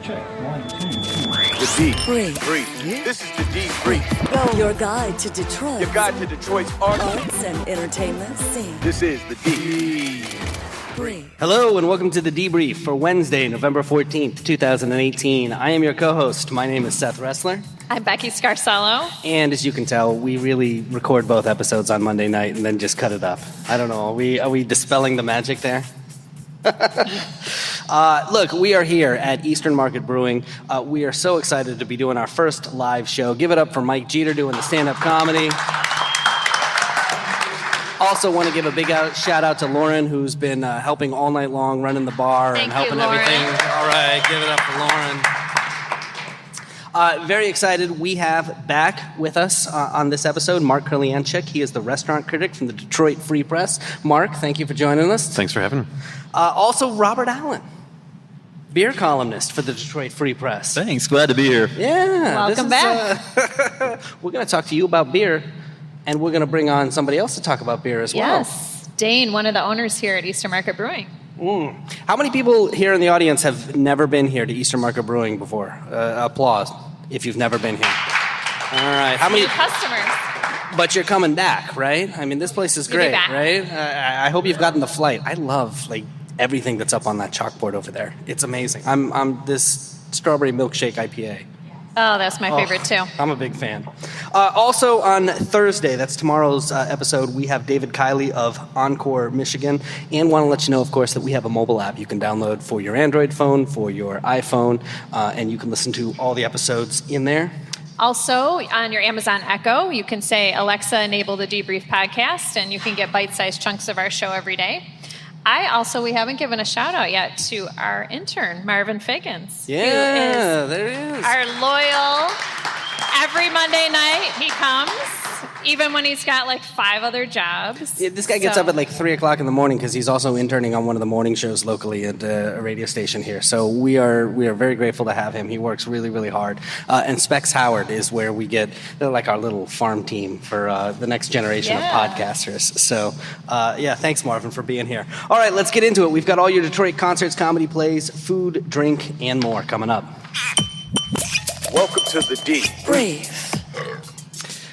Check. 1, 2, 3. The D. Freep. This is the D Freep. Your guide to Detroit. Your guide to Detroit's arts and entertainment scene. This is the D. Freep. Hello and welcome to the Debrief for Wednesday, November 14th, 2018. I am your co-host. My name is Seth Ressler. I'm Becky Scarcello. And as you can tell, we really record both episodes on Monday night and then just cut it up. I don't know. Are we dispelling the magic there? Look, we are here at Eastern Market Brewing. We are so excited to be doing our first live show. Give it up for Mike Jeter doing the stand-up comedy. Also want to give a big shout out to Lauren, who's been helping all night long, running the bar and helping everything. All right, give it up for Lauren. Very excited. We have back with us on this episode Mark Kurlyandchik. He is the restaurant critic from the Detroit Free Press. Mark, thank you for joining us. Thanks for having me. Also, Robert Allen, beer columnist for the Detroit Free Press. Thanks. Glad to be here. Yeah. Welcome back. We're going to talk to you about beer, and we're going to bring on somebody else to talk about beer as well. Yes. Dayne, one of the owners here at Eastern Market Brewing. How many people here in the audience have never been here to Eastern Market Brewing before? Applause if you've never been here. All right. How many New customers. But you're coming back, right? I mean, this place is great, right? I hope you've gotten the flight. I love everything that's up on that chalkboard over there. It's amazing. I'm this strawberry milkshake IPA. Oh, that's my favorite too. I'm a big fan. Also on Thursday, that's tomorrow's episode, we have David Kiley of Encore, Michigan. And want to let you know, of course, that we have a mobile app you can download for your Android phone, for your iPhone, and you can listen to all the episodes in there. Also, on your Amazon Echo, you can say, Alexa, enable the Debrief podcast, and you can get bite-sized chunks of our show every day. We haven't given a shout-out yet to our intern, Marvin Figgins. Yeah, there it is. Our loyal, every Monday night he comes, even when he's got 5 other jobs. Yeah, this guy gets up at 3 o'clock in the morning because he's also interning on one of the morning shows locally at a radio station here. So we are very grateful to have him. He works really, really hard. And Specs Howard is where they're like our little farm team for the next generation of podcasters. So thanks Marvin for being here. All right, let's get into it. We've got all your Detroit concerts, comedy plays, food, drink, and more coming up. Welcome to the D. Brave.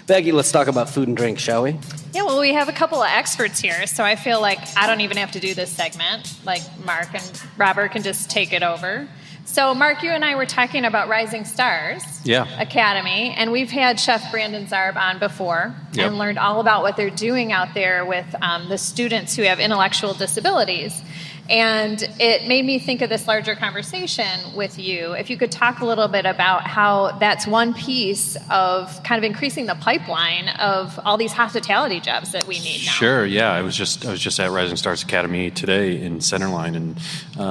Becky, let's talk about food and drink, shall we? Yeah, well, we have a couple of experts here, so I feel like I don't even have to do this segment. Mark and Robert can just take it over. So, Mark, you and I were talking about Rising Stars Academy, and we've had Chef Brandon Zarb on before and learned all about what they're doing out there with the students who have intellectual disabilities. And it made me think of this larger conversation with you. If you could talk a little bit about how that's one piece of kind of increasing the pipeline of all these hospitality jobs that we need now. Sure, yeah. I was just at Rising Stars Academy today in Centerline, and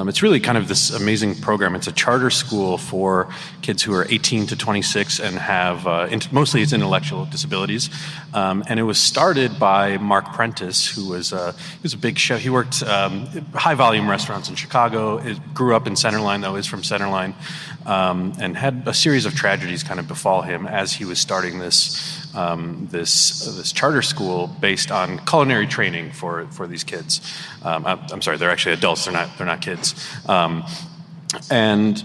it's really kind of this amazing program. It's a charter school for kids who are 18 to 26 and have mostly it's intellectual disabilities. And it was started by Mark Prentice, who was a big chef. He worked high volume restaurants in Chicago. Grew up in Centerline, though, is from Centerline, and had a series of tragedies kind of befall him as he was starting this charter school based on culinary training for these kids. I'm sorry, they're actually adults. They're not kids. And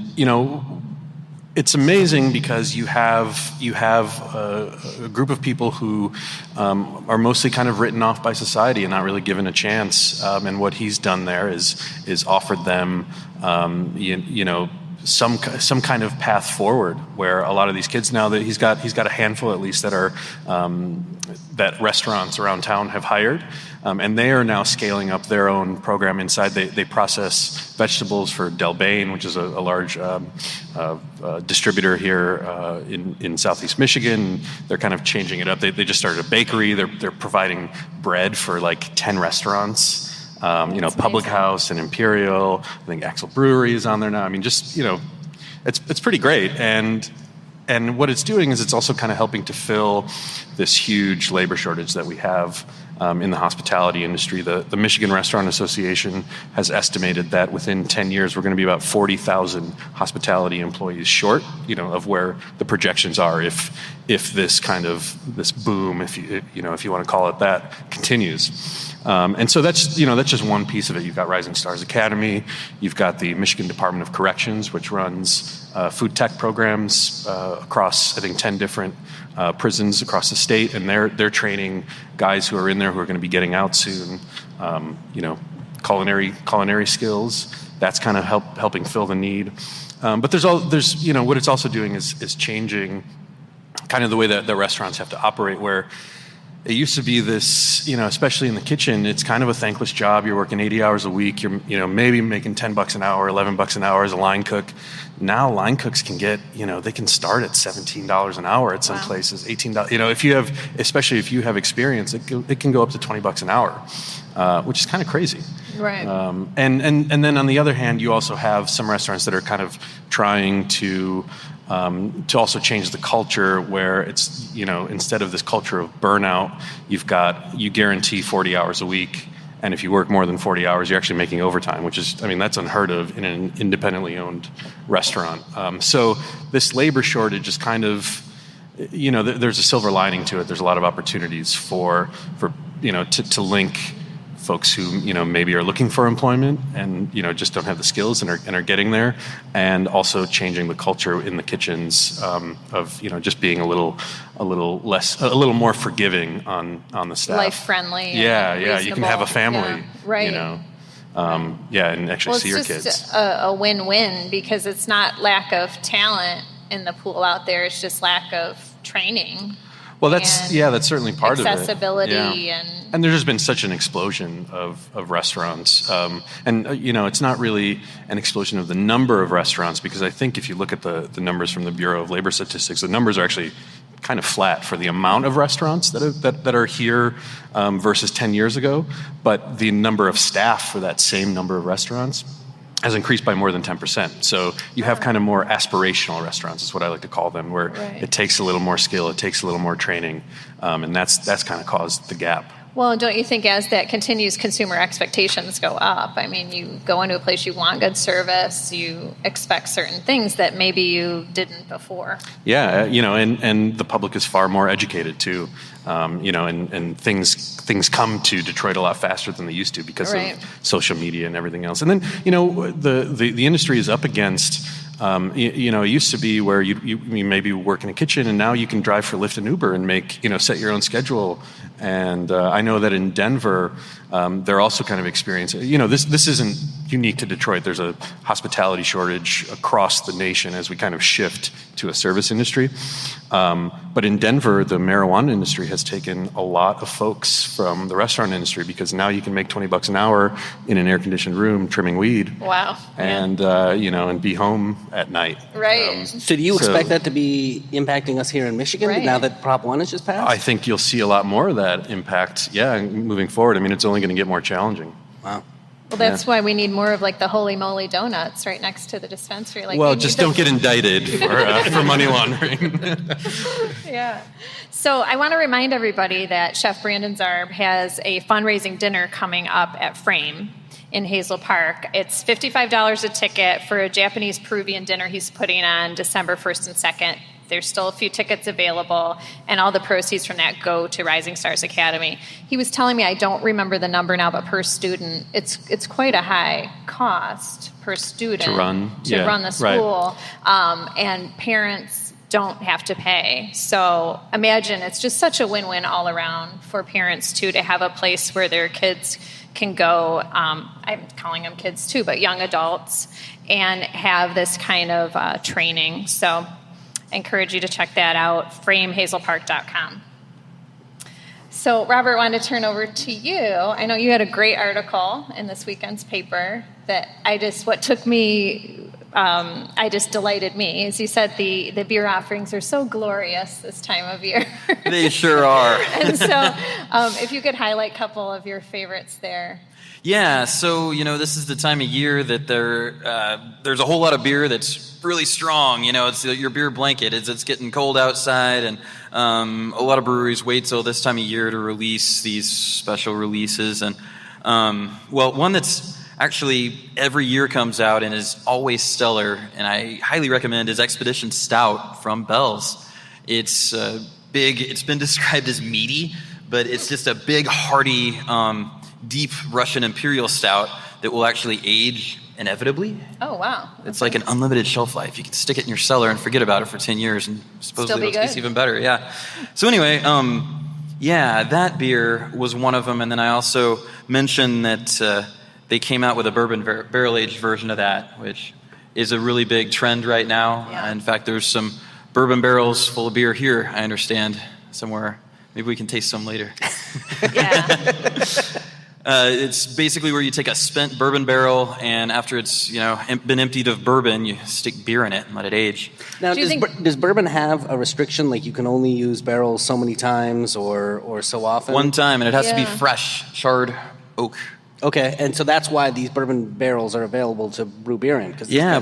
it's amazing because you have a group of people who are mostly kind of written off by society and not really given a chance. And what he's done there is offered them, some kind of path forward. Where a lot of these kids now that he's got a handful at least that are that restaurants around town have hired. And they are now scaling up their own program inside. They process vegetables for Dayne, which is a large distributor here in Southeast Michigan. They're kind of changing it up. They just started a bakery. They're providing bread for 10 restaurants. Public House and Imperial. I think Axel Brewery is on there now. I mean, just it's pretty great. And what it's doing is it's also kind of helping to fill this huge labor shortage that we have in the hospitality industry. The Michigan Restaurant Association has estimated that within 10 years we're going to be about 40,000 hospitality employees short, of where the projections are if this kind of this boom, if you want to call it that, continues. And so that's just one piece of it. You've got Rising Stars Academy, you've got the Michigan Department of Corrections, which runs food tech programs across, I think, 10 different prisons across the state, and they're training guys who are in there who are going to be getting out soon. Culinary skills. That's kind of helping fill the need. But there's what it's also doing is changing kind of the way that the restaurants have to operate, where it used to be this, especially in the kitchen, it's kind of a thankless job. You're working 80 hours a week. You're, maybe making $10 an hour, $11 an hour as a line cook. Now line cooks can get, they can start at $17 an hour at some places, $18. Especially if you have experience, it can go up to $20 an hour, which is kind of crazy. Right. And then on the other hand, you also have some restaurants that are kind of trying to also change the culture, where it's, instead of this culture of burnout, you guarantee 40 hours a week. And if you work more than 40 hours, you're actually making overtime, which is, that's unheard of in an independently owned restaurant. So this labor shortage is kind of, there's a silver lining to it. There's a lot of opportunities for to link folks who maybe are looking for employment and just don't have the skills and are getting there, and also changing the culture in the kitchens of just being a little more forgiving on the staff, life friendly. Yeah, you can have a family, right? And actually see your kids. It's just a win-win, because it's not lack of talent in the pool out there; it's just lack of training. Well, that's certainly part of it. Accessibility and there's just been such an explosion of restaurants, and it's not really an explosion of the number of restaurants, because I think if you look at the numbers from the Bureau of Labor Statistics, the numbers are actually kind of flat for the amount of restaurants that are here versus 10 years ago, but the number of staff for that same number of restaurants has increased by more than 10%. So you have kind of more aspirational restaurants, is what I like to call them, where it takes a little more skill, it takes a little more training, and that's kind of caused the gap. Well, don't you think as that continues, consumer expectations go up? I mean, you go into a place, you want good service, you expect certain things that maybe you didn't before. Yeah, and the public is far more educated too, and things come to Detroit a lot faster than they used to because of social media and everything else. And then, the industry is up against. It used to be where you maybe work in a kitchen, and now you can drive for Lyft and Uber and set your own schedule. And I know that in Denver, they're also kind of experiencing, this isn't unique to Detroit. There's a hospitality shortage across the nation as we kind of shift to a service industry. But in Denver, the marijuana industry has taken a lot of folks from the restaurant industry, because now you can make $20 an hour in an air-conditioned room trimming weed. Wow. And, and be home at night. Right. So do you expect that to be impacting us here in Michigan now that Prop 1 has just passed? I think you'll see a lot more of that impact, moving forward. I mean, it's only going to get more challenging. Wow. Well, that's why we need more of the Holy Moly donuts right next to the dispensary. Just don't get indicted for money laundering. Yeah. So I want to remind everybody that Chef Brandon Zarb has a fundraising dinner coming up at Frame in Hazel Park. It's $55 a ticket for a Japanese Peruvian dinner he's putting on December 1st and 2nd. There's still a few tickets available, and all the proceeds from that go to Rising Stars Academy. He was telling me, I don't remember the number now, but per student, it's quite a high cost per student to run the school, and parents don't have to pay. So imagine, it's just such a win-win all around for parents too, to have a place where their kids can go, I'm calling them kids too, but young adults, and have this kind of training. So I encourage you to check that out, framehazelpark.com. So, Robert, I wanted to turn over to you. I know you had a great article in this weekend's paper that what took me I just delighted me. As you said, the beer offerings are so glorious this time of year. They sure are. And so if you could highlight a couple of your favorites there. Yeah, so, this is the time of year that there's a whole lot of beer that's really strong. It's your beer blanket. It's getting cold outside, and a lot of breweries wait till this time of year to release these special releases. And, one that's actually every year comes out and is always stellar, and I highly recommend, is Expedition Stout from Bell's. It's big. It's been described as meaty, but it's just a big, hearty, deep Russian Imperial Stout that will actually age inevitably. Oh, wow. It's like an unlimited shelf life. You can stick it in your cellar and forget about it for 10 years, and supposedly it'll taste even better. Yeah. So anyway, that beer was one of them, and then I also mentioned that they came out with a bourbon barrel-aged version of that, which is a really big trend right now. Yeah. In fact, there's some bourbon barrels full of beer here, I understand, somewhere. Maybe we can taste some later. Yeah. It's basically where you take a spent bourbon barrel, and after it's been emptied of bourbon, you stick beer in it and let it age. Now, does bourbon have a restriction, like you can only use barrels so many times or so often? One time, and it has to be fresh, charred oak. Okay, and so that's why these bourbon barrels are available to brew beer in.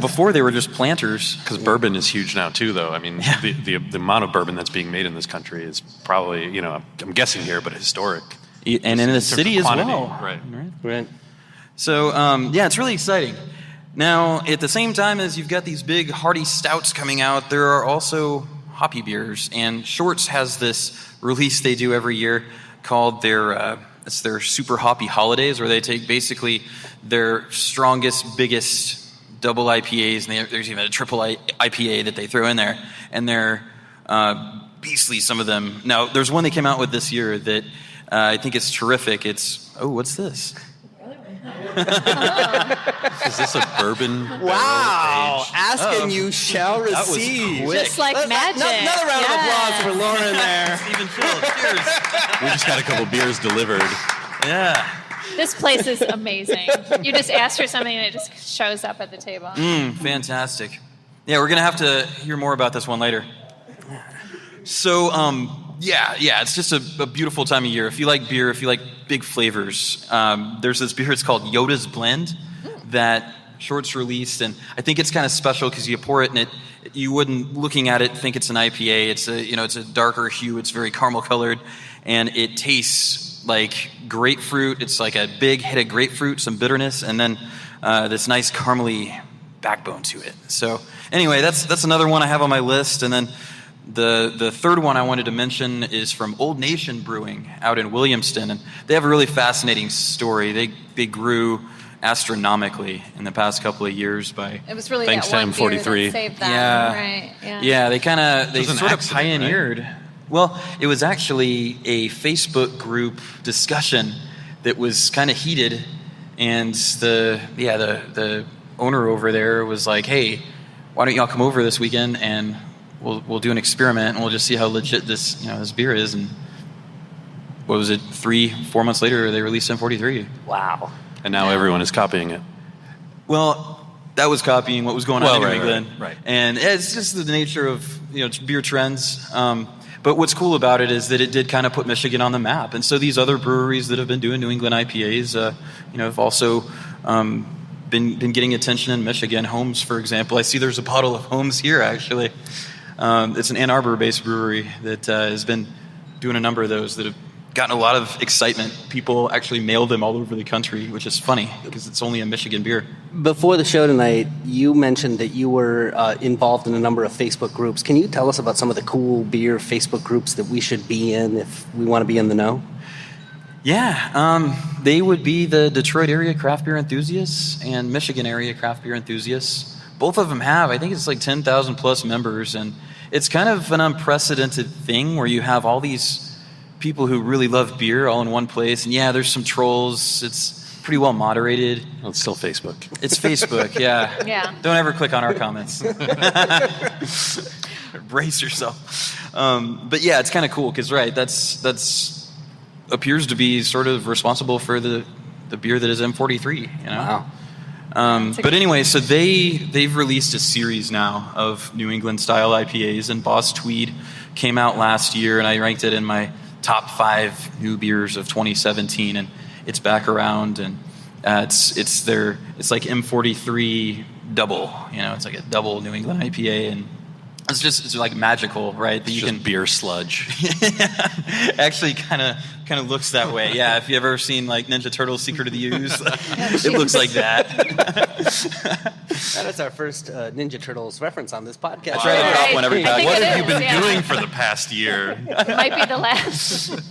Before they were just planters. Because bourbon is huge now too, though. I mean, the amount of bourbon that's being made in this country is probably, I'm guessing here, but historic. And in the city as well. Right. So, it's really exciting. Now, at the same time as you've got these big hearty stouts coming out, there are also hoppy beers. And Shorts has this release they do every year called their super hoppy holidays, where they take basically their strongest, biggest double IPAs, and there's even a triple IPA that they throw in there, and they're beastly, some of them. Now, there's one they came out with this year that I think is terrific. What's this? Is this a bourbon? Wow! Ask and you shall receive. That was quick. Just like magic. Another round of applause for Lauren there. Stephen Chill, cheers. We just got a couple beers delivered. Yeah. This place is amazing. You just ask for something and it just shows up at the table. Fantastic. Yeah, we're going to have to hear more about this one later. So, it's just a beautiful time of year. If you like beer, if you like big flavors, there's this beer, it's called Yoda's Blend, that Shorts released, and I think it's kind of special because you pour it and you wouldn't, looking at it, think it's an IPA. It's a darker hue, it's very caramel colored, and it tastes like grapefruit. It's like a big hit of grapefruit, some bitterness, and then this nice caramely backbone to it. So anyway, that's another one I have on my list, and then the third one I wanted to mention is from Old Nation Brewing out in Williamston, and they have a really fascinating story. They grew astronomically in the past couple of years it was really thanks that to one M43. beer that saved them, right? Yeah, they sort of pioneered. Right? Well, it was actually a Facebook group discussion that was kind of heated, and the owner over there was like, "Hey, why don't y'all come over this weekend and we'll do an experiment and we'll just see how legit this beer is." And what was it? 3-4 months later, they released M43. Wow! And now everyone is copying it. Well, that was copying what was going on in New England, right. And it's just the nature of beer trends. But what's cool about it is that it did kind of put Michigan on the map, and so these other breweries that have been doing New England IPAs, have also been getting attention in Michigan. Holmes, for example, I see there's a bottle of Holmes here actually. It's an Ann Arbor-based brewery that has been doing a number of those that have gotten a lot of excitement. People actually mail them all over the country, which is funny because it's only a Michigan beer. Before the show tonight, you mentioned that you were involved in a number of Facebook groups. Can you tell us about some of the cool beer Facebook groups that we should be in if we want to be in the know? Yeah, they would be the Detroit area craft beer enthusiasts and Michigan area craft beer enthusiasts. Both of them have, I think it's like 10,000 plus members, and it's kind of an unprecedented thing where you have all these people who really love beer all in one place. And yeah, there's some trolls. It's pretty well moderated. Well, it's still Facebook. It's Facebook, yeah. Yeah. Don't ever click on our comments. Brace yourself. But yeah, it's kind of cool because, right, that's appears to be sort of responsible for the beer that is M43, But anyway, so they've released a series now of New England style IPAs, and Boss Tweed came out last year, and I ranked it in my top 5 new beers of 2017, and it's back around, and it's like M43 double, it's like a double New England IPA, and it's like magical, right? That it's you just can beer sludge. Actually, kind of looks that way. Yeah, if you ever seen like Ninja Turtles: Secret of the Ooze, it looks like that. That is our first Ninja Turtles reference on this podcast. That's right. I drop one every time. What have you been doing for the past year? It might be the last.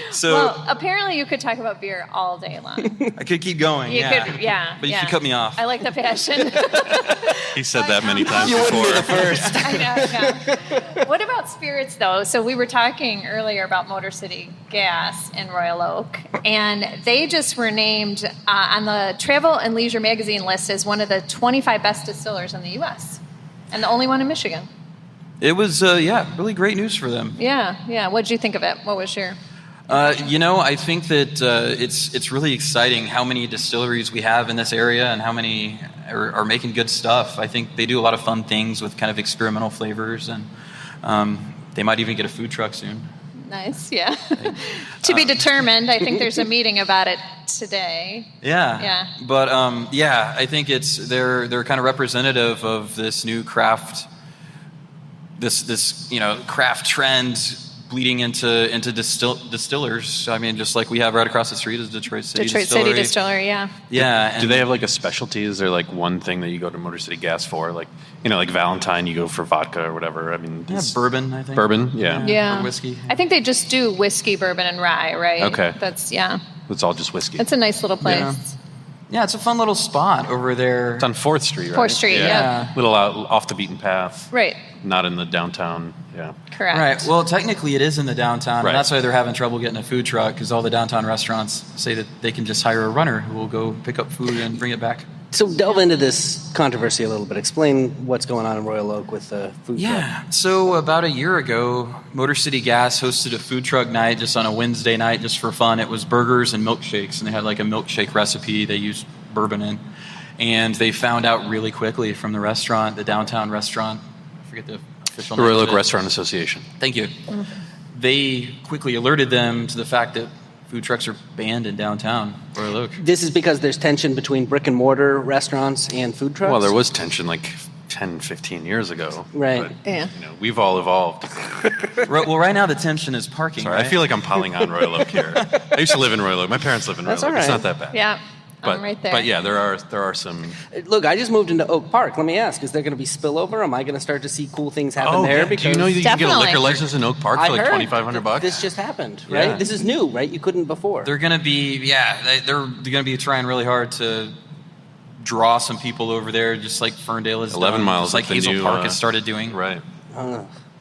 So, well, apparently you could talk about beer all day long. I could keep going. You could, yeah. But you should cut me off. I like the passion. He said that many times You before. wouldn't be the first. I know. What about spirits, though? So we were talking earlier about Motor City Gas in Royal Oak, and they just were named on the Travel and Leisure magazine list as one of the 25 best distillers in the U.S. and the only one in Michigan. It was, really great news for them. Yeah. What did you think of it? What was your... I think that it's really exciting how many distilleries we have in this area and how many are making good stuff. I think they do a lot of fun things with kind of experimental flavors, and they might even get a food truck soon. Nice, yeah. To be determined. I think there's a meeting about it today. Yeah. But I think they're kind of representative of this new craft, this craft trend bleeding into distillers. I mean, just like we have right across the street is Detroit City Distillery, yeah. Yeah. Do they have like a specialty? Is there like one thing that you go to Motor City Gas for? Like, like Valentine, you go for vodka or whatever. I mean, bourbon, I think. Bourbon, yeah. Or whiskey. I think they just do whiskey, bourbon, and rye, right? Okay. It's all just whiskey. It's a nice little place. Yeah, it's a fun little spot over there. It's on 4th Street, right? 4th Street, yeah. Little out off the beaten path. Right. Not in the downtown, yeah. Correct. Right. Well, technically it is in the downtown, right. and that's why they're having trouble getting a food truck, because all the downtown restaurants say that they can just hire a runner who will go pick up food and bring it back. So delve into this controversy a little bit. Explain what's going on in Royal Oak with the food truck. Yeah. So about a year ago, Motor City Gas hosted a food truck night just on a Wednesday night just for fun. It was burgers and milkshakes, and they had like a milkshake recipe they used bourbon in. And they found out really quickly from the restaurant, the downtown restaurant, I forget the official name. Royal Oak Restaurant Association. Thank you. They quickly alerted them to the fact that food trucks are banned in downtown Royal Oak. This is because there's tension between brick and mortar restaurants and food trucks? Well, there was tension like 10, 15 years ago. Right. But, yeah. We've all evolved. Well, right now the tension is parking. Sorry, right? I feel like I'm piling on Royal Oak here. I used to live in Royal Oak. My parents live in Royal That's Oak. all right. It's not that bad. Yeah. But, I'm right there. But yeah, there are some. Look, I just moved into Oak Park. Let me ask, is there going to be spillover? Am I going to start to see cool things happen there? Yeah. Do you know you can get a liquor Definitely. license in Oak Park I for like heard $2,500? This just happened, right? Yeah. This is new, right? You couldn't before. They're going to be, they're going to be trying really hard to draw some people over there, just like Ferndale is 11 done, miles, just like the Hazel new, Park has started doing. Right.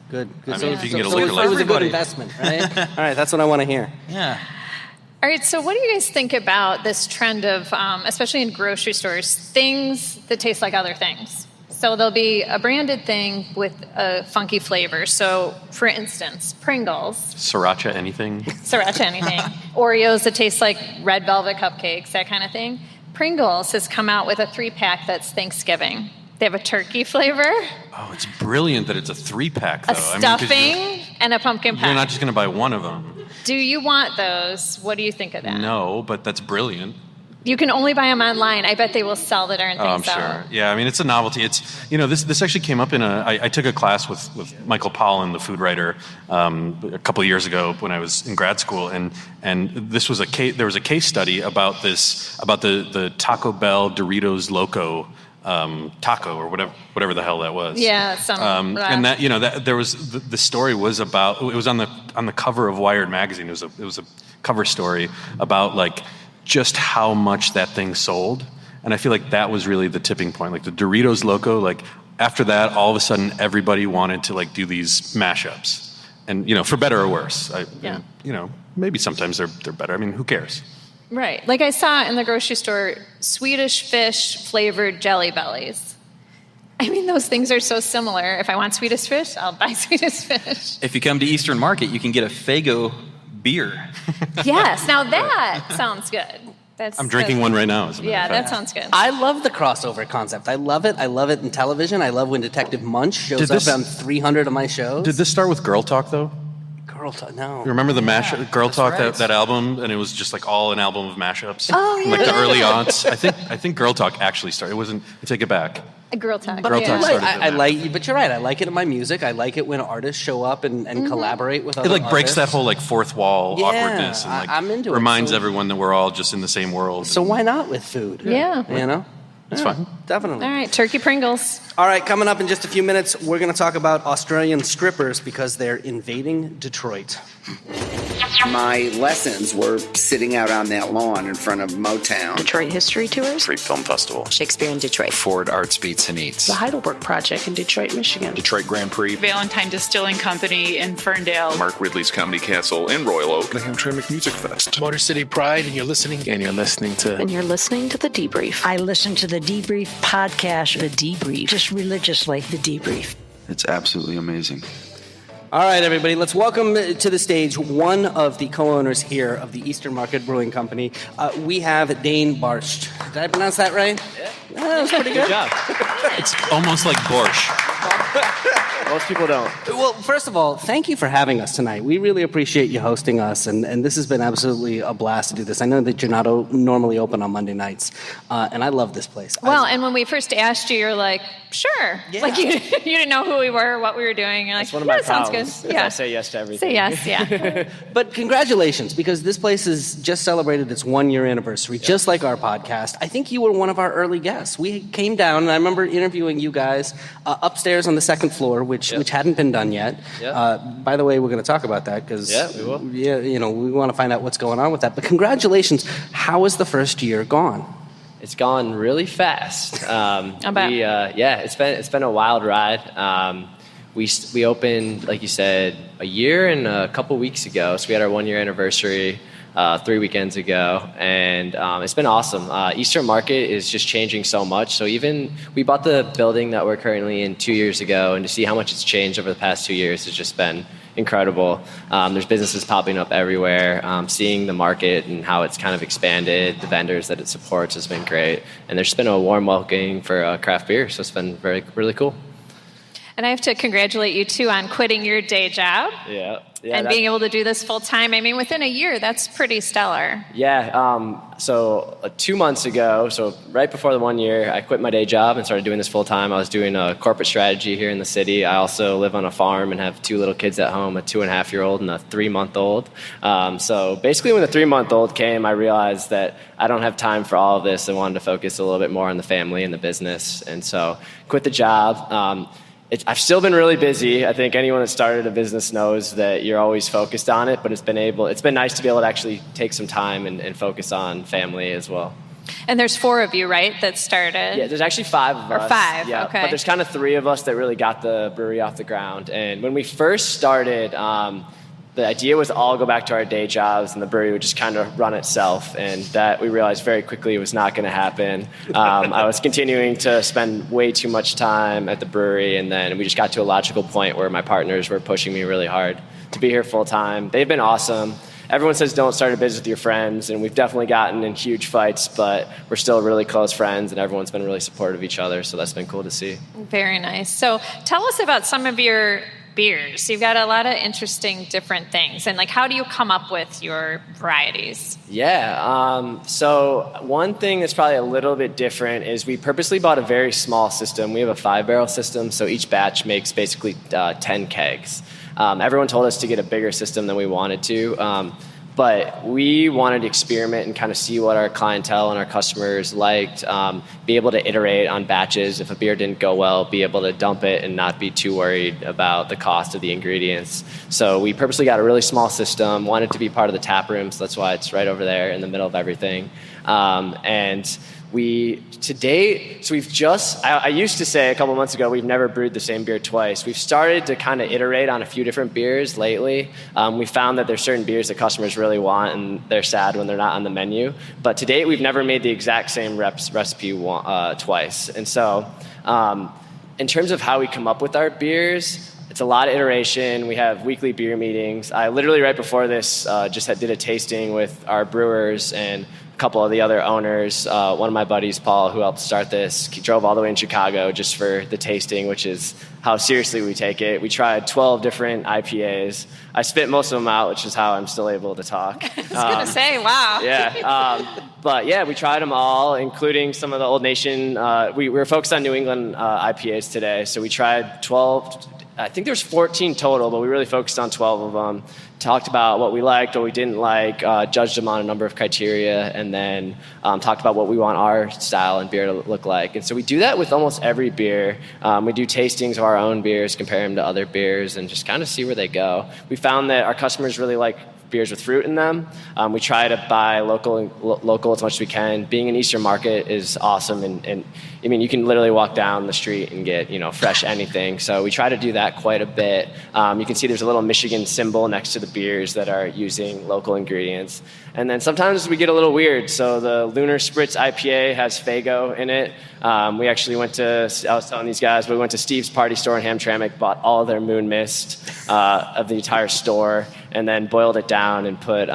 Good. I mean, if you can get a so liquor it was a good license. investment, right? All right, that's what I want to hear. Yeah. All right, so what do you guys think about this trend of, especially in grocery stores, things that taste like other things? So there'll be a branded thing with a funky flavor. So, for instance, Pringles. Sriracha anything? Sriracha anything. Oreos that taste like red velvet cupcakes, that kind of thing. Pringles has come out with a 3-pack that's Thanksgiving. They have a turkey flavor, Oh, it's brilliant that it's a 3-pack, though. a stuffing, and a pumpkin pie. You're not just going to buy one of them. Do you want those? What do you think of that? No, but that's brilliant. You can only buy them online. I bet they will sell the darn things I'm sure. out. Yeah, I mean, it's a novelty. It's, this actually came up in I took a class with Michael Pollan, the food writer, a couple of years ago when I was in grad school, and this was there was a case study about the Taco Bell Doritos Loco taco or whatever the hell that was. Yeah, and that there was the story was about, it was on the cover of Wired magazine. It was a cover story about like just how much that thing sold, and I feel like that was really the tipping point. Like the Doritos Loco, like after that, all of a sudden everybody wanted to like do these mashups, and for better or worse. Maybe sometimes they're better. I mean, who cares? Right. Like I saw in the grocery store, Swedish fish flavored Jelly Bellies. I mean, those things are so similar. If I want Swedish fish, I'll buy Swedish fish. If you come to Eastern Market, you can get a Fago beer. Yes. Now that sounds good. I'm drinking one right now. As a matter of fact. That sounds good. I love the crossover concept. I love it. I love it in television. I love when Detective Munch shows up on 300 of my shows. Did this start with Girl Talk, though? Girl Talk, no. You remember the mashup, Girl Talk, right. that album, and it was just like all an album of mashups? Oh, yeah. Like the early aughts. I think Girl Talk actually started. It wasn't. I take it back. A girl talk. Girl Talk started. I like, but you're right. I like it in my music. I like it when artists show up and collaborate with other It like breaks artists. that whole like fourth wall Yeah, awkwardness and like I'm into it. reminds So- everyone that we're all just in the same world. So why not with food? Yeah. You know? It's Yeah, fine. Definitely. All right, turkey Pringles. All right, coming up in just a few minutes, we're going to talk about Australian strippers because they're invading Detroit. My lessons were sitting out on that lawn in front of Motown. Detroit History Tours, Freep Film Festival, Shakespeare in Detroit, Ford Arts Beats and Eats, the Heidelberg Project in Detroit, Michigan, Detroit Grand Prix, Valentine Distilling Company in Ferndale, Mark Ridley's Comedy Castle in Royal Oak, the Hamtramck Music Fest, Motor City Pride, and you're listening to The Debrief. I listen to the Debrief podcast, The Debrief, just religiously, The Debrief. It's absolutely amazing. All right, everybody, let's welcome to the stage one of the co-owners here of the Eastern Market Brewing Company. We have Dayne Bartscht. Did I pronounce that right? Yeah. That was pretty good. Good job. It's almost like borscht. Most people don't. Well, first of all, thank you for having us tonight. We really appreciate you hosting us, and this has been absolutely a blast to do this. I know that you're not normally open on Monday nights, and I love this place. Well, and when we first asked you, you're like, sure. Yeah. Like you didn't know who we were, what we were doing. You're like, That's one of my sounds problems. good. Is I say yes to everything. Say yes, yeah. But congratulations, because this place has just celebrated its 1-year anniversary, just like our podcast. I think you were one of our early guests. We came down, and I remember interviewing you guys upstairs on the second floor, which hadn't been done yet. By the way, we're going to talk about that, because we will. Yeah, we want to find out what's going on with that. But congratulations. How has the first year gone? It's gone really fast. It's been a wild ride. We opened, like you said, a year and a couple weeks ago. So we had our 1-year anniversary 3 weekends ago, and it's been awesome. Eastern Market is just changing so much. So even we bought the building that we're currently in 2 years ago, and to see how much it's changed over the past 2 years has just been incredible. There's businesses popping up everywhere. Seeing the market and how it's kind of expanded, the vendors that it supports has been great. And there's just been a warm welcoming for craft beer, so it's been really cool. And I have to congratulate you, too, on quitting your day job. And being able to do this full time. I mean, within a year, that's pretty stellar. So 2 months ago, so right before the 1 year, I quit my day job and started doing this full time. I was doing a corporate strategy here in the city. I also live on a farm and have 2 little kids at home, a 2.5-year-old and a 3-month-old. So basically when the 3-month-old came, I realized that I don't have time for all of this. I wanted to focus a little bit more on the family and the business. And so quit the job. I've still been really busy. I think anyone that started a business knows that you're always focused on it, but it's been nice to be able to actually take some time and focus on family as well. And there's 4 of you, right, that started? Yeah, there's actually 5 of us. Or 5, yeah, okay. But there's kind of 3 of us that really got the brewery off the ground. And when we first started, the idea was to all go back to our day jobs and the brewery would just kind of run itself. And that we realized very quickly was not going to happen. I was continuing to spend way too much time at the brewery. And then we just got to a logical point where my partners were pushing me really hard to be here full time. They've been awesome. Everyone says don't start a business with your friends. And we've definitely gotten in huge fights, but we're still really close friends. And everyone's been really supportive of each other. So that's been cool to see. Very nice. So tell us about some of your beers. You've got a lot of interesting different things. And how do you come up with your varieties? So one thing that's probably a little bit different is we purposely bought a very small system. We have a 5-barrel system, so each batch makes basically 10 kegs. Everyone told us to get a bigger system than we wanted to. But we wanted to experiment and kind of see what our clientele and our customers liked, be able to iterate on batches. If a beer didn't go well, be able to dump it and not be too worried about the cost of the ingredients. So we purposely got a really small system, wanted to be part of the tap room, so that's why it's right over there in the middle of everything. And we, to date, so we've just, I used to say a couple months ago, we've never brewed the same beer twice. We've started to kind of iterate on a few different beers lately. We found that there's certain beers that customers really want and they're sad when they're not on the menu. But to date, we've never made the exact same recipe twice. And so in terms of how we come up with our beers, it's a lot of iteration. We have weekly beer meetings. I literally right before this just did a tasting with our brewers, and a couple of the other owners. One of my buddies, Paul, who helped start this, he drove all the way in Chicago just for the tasting, which is how seriously we take it. We tried 12 different IPAs. I spit most of them out, which is how I'm still able to talk. I was going to say, wow. Yeah. But yeah, we tried them all, including some of the Old Nation. We were focused on New England IPAs today. So we tried 12. I think there's 14 total, but we really focused on 12 of them. Talked about what we liked, what we didn't like, judged them on a number of criteria, and then talked about what we want our style and beer to look like. And so we do that with almost every beer. We do tastings of our own beers, compare them to other beers, and just kind of see where they go. We found that our customers really like beers with fruit in them. We try to buy local as much as we can. Being an Eastern Market is awesome, and I mean, you can literally walk down the street and get, fresh anything. So we try to do that quite a bit. You can see there's a little Michigan symbol next to the beers that are using local ingredients. And then sometimes we get a little weird. So the Lunar Spritz IPA has Faygo in it. We actually I was telling these guys, we went to Steve's Party Store in Hamtramck, bought all of their Moon Mist of the entire store, and then boiled it down and put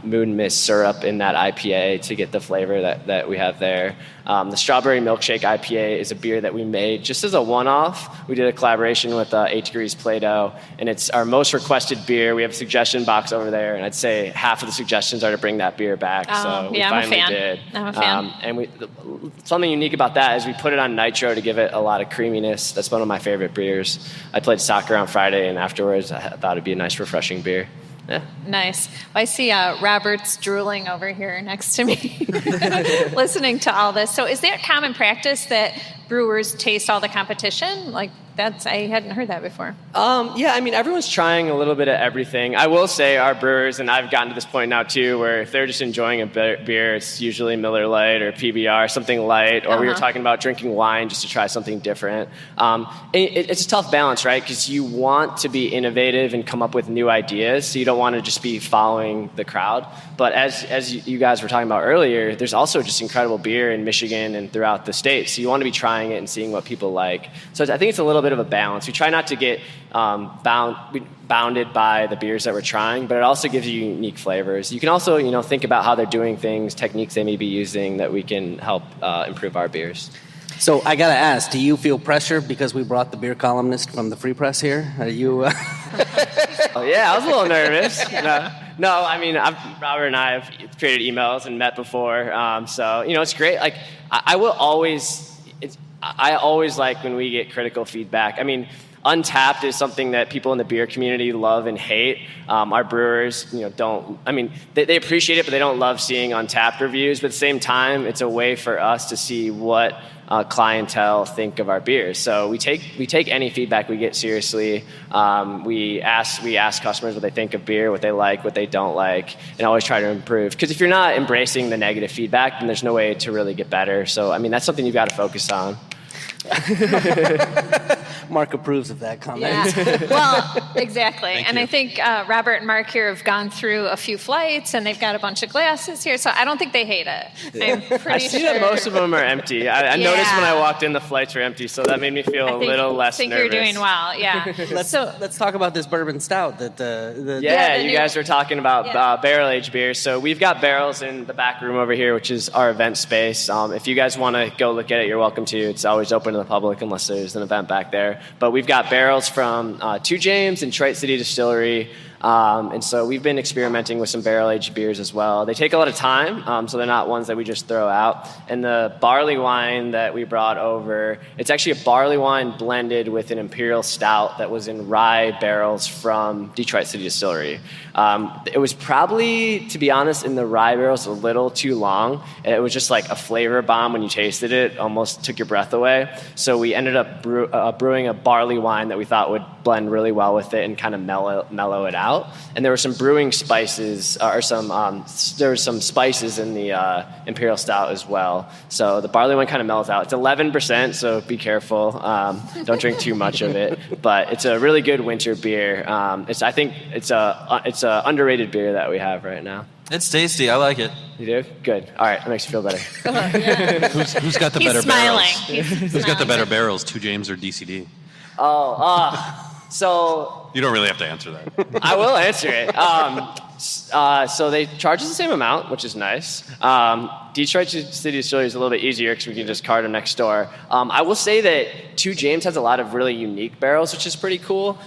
Moon Mist syrup in that IPA to get the flavor that we have there. The Strawberry Milkshake IPA is a beer that we made just as a one-off. We did a collaboration with 8 Degrees Play-Doh, and it's our most requested beer. We have a suggestion box over there, and I'd say half of the suggestions are to bring that beer back. So we finally did. I'm a fan. And something unique about that is we put it on nitro to give it a lot of creaminess. That's one of my favorite beers. I played soccer on Friday, and afterwards I thought it'd be a nice, refreshing beer. Yeah. Nice. Well, I see Robert's drooling over here next to me, listening to all this. So is that common practice that brewers taste all the competition? Like, I hadn't heard that before. Yeah, I mean, everyone's trying a little bit of everything. I will say our brewers, and I've gotten to this point now too, where if they're just enjoying a beer, it's usually Miller Lite or PBR, something light, or we were talking about drinking wine just to try something different. It's a tough balance, right? Because you want to be innovative and come up with new ideas, so you don't want to just be following the crowd. But as you guys were talking about earlier, there's also just incredible beer in Michigan and throughout the state, so you want to be trying it and seeing what people like. So I think it's a little bit of a balance. We try not to get bounded by the beers that we're trying, but it also gives you unique flavors. You can also, think about how they're doing things, techniques they may be using that we can help improve our beers. So I gotta ask, do you feel pressure because we brought the beer columnist from the Free Press here? Are you? Oh yeah, I was a little nervous. No, I mean, Robert and I have traded emails and met before, so it's great. Like I always like when we get critical feedback. I mean, Untapped is something that people in the beer community love and hate. Our brewers, don't. I mean, they appreciate it, but they don't love seeing Untapped reviews. But at the same time, it's a way for us to see what clientele think of our beers. So we take any feedback we get seriously. We ask customers what they think of beer, what they like, what they don't like, and always try to improve. Because if you're not embracing the negative feedback, then there's no way to really get better. So I mean, that's something you've got to focus on. Mark approves of that comment. Yeah. Well, exactly. And I think Robert and Mark here have gone through a few flights, and they've got a bunch of glasses here, so I don't think they hate it. I'm pretty I see that most of them are empty. I noticed when I walked in, the flights were empty, so that made me feel a little less nervous. I think you're doing well, yeah. Let's talk about this bourbon stout. You guys were talking about barrel-aged beers. So we've got barrels in the back room over here, which is our event space. If you guys want to go look at it, you're welcome to. It's always open to the public unless there's an event back there. But we've got barrels from 2 James and Detroit City Distillery. And so we've been experimenting with some barrel-aged beers as well. They take a lot of time, so they're not ones that we just throw out. And the barley wine that we brought over, it's actually a barley wine blended with an imperial stout that was in rye barrels from Detroit City Distillery. It was probably, to be honest, in the rye barrels a little too long. It was just like a flavor bomb when you tasted it. Almost took your breath away. So we ended up brewing a barley wine that we thought would blend really well with it and kind of mellow it out. And there were some brewing spices, there were some spices in the imperial stout as well. So the barley wine kind of mellows out. It's 11%, so be careful. Don't drink too much of it. But it's a really good winter beer. I think it's a underrated beer that we have right now. It's tasty. I like it. You do? Good. All right, that makes you feel better. Who's got the better smiling. barrels? Who's got the better barrels, 2 James or DCD? So You don't really have to answer that. I will answer it. So they charge us the same amount, which is nice. Detroit City Distillery is a little bit easier because we can just cart them next door. I will say that 2 James has a lot of really unique barrels, which is pretty cool.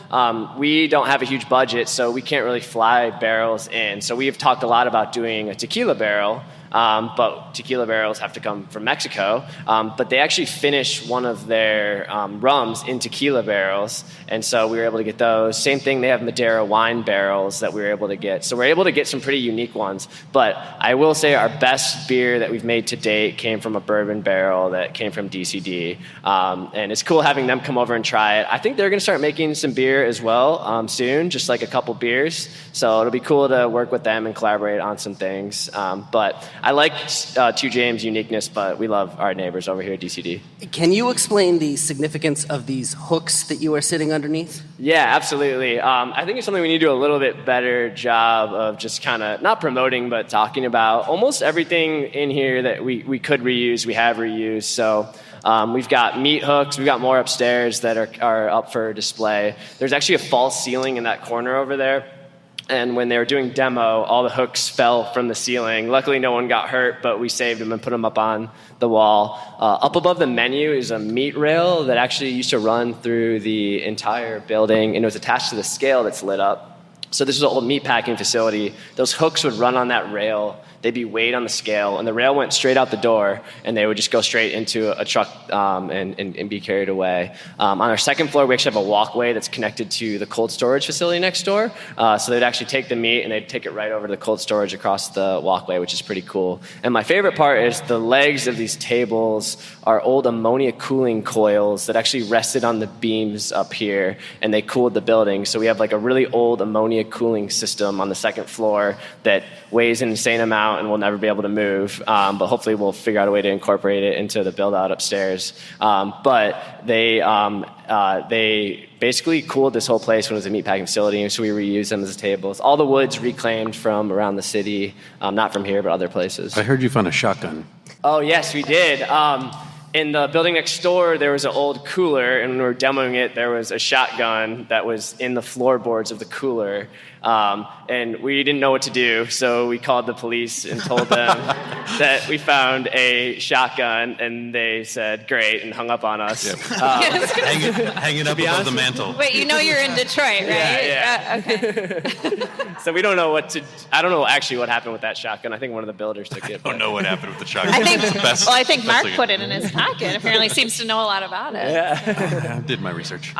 We don't have a huge budget, so we can't really fly barrels in. So we have talked a lot about doing a tequila barrel. But tequila barrels have to come from Mexico. But they actually finish one of their rums in tequila barrels, and so we were able to get those. Same thing, they have Madeira wine barrels that we were able to get. So we're able to get some pretty unique ones. But I will say our best beer that we've made to date came from a bourbon barrel that came from DCD. And it's cool having them come over and try it. I think they're going to start making some beer as well soon, just like a couple beers. So it'll be cool to work with them and collaborate on some things. But I like 2 James' uniqueness, but we love our neighbors over here at DCD. Can you explain the significance of these hooks that you are sitting underneath? Yeah, absolutely. I think it's something we need to do a little bit better job of just kind of not promoting, but talking about. Almost everything in here that we could reuse, we have reused. So we've got meat hooks. We've got more upstairs that are up for display. There's actually a false ceiling in that corner over there. And when they were doing demo, all the hooks fell from the ceiling. Luckily, no one got hurt, but we saved them and put them up on the wall. Up above the menu is a meat rail that actually used to run through the entire building, and it was attached to the scale that's lit up. So this is an old meat packing facility. Those hooks would run on that rail. They'd be weighed on the scale, and the rail went straight out the door, and they would just go straight into a truck and be carried away. On our second floor, we actually have a walkway that's connected to the cold storage facility next door. So they'd actually take the meat, and they'd take it right over to the cold storage across the walkway, which is pretty cool. And my favorite part is the legs of these tables are old ammonia cooling coils that actually rested on the beams up here, and they cooled the building. So we have like a really old ammonia cooling system on the second floor that weighs an insane amount and we'll never be able to move, but hopefully we'll figure out a way to incorporate it into the build out upstairs. But they basically cooled this whole place when it was a meatpacking facility, and so we reused them as tables. All the wood's reclaimed from around the city, not from here, but other places. I heard you found a shotgun. Oh, yes, we did. In the building next door, there was an old cooler, and when we were demoing it, there was a shotgun that was in the floorboards of the cooler. And we didn't know what to do, so we called the police and told them that we found a shotgun, and they said, great, and hung up on us. Yep. Hang it up above the mantle. Wait, you know you're in Detroit, right? Yeah. Okay. So we don't know I don't know actually what happened with that shotgun. I think one of the builders took it. I don't know what happened with the shotgun. I think Mark put it in his pocket. Apparently seems to know a lot about it. Yeah. I did my research.